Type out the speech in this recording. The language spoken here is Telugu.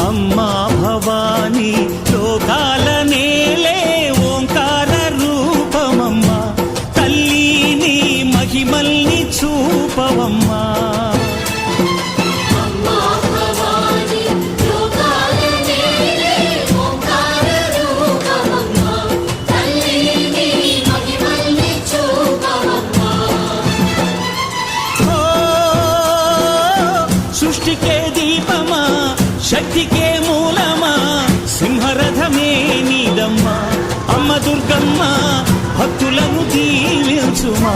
అమ్మా భవానీ లోకాల నేలే ఓంకార రూపమమ్మా తల్లి నీ మహిమల్ని చూపవమ్మా సృష్టికే దీపమా శక్తికే మూలమా సింహరథమే నీదమ్మా అమ్మ దుర్గమ్మ భక్తులను దీవించుమా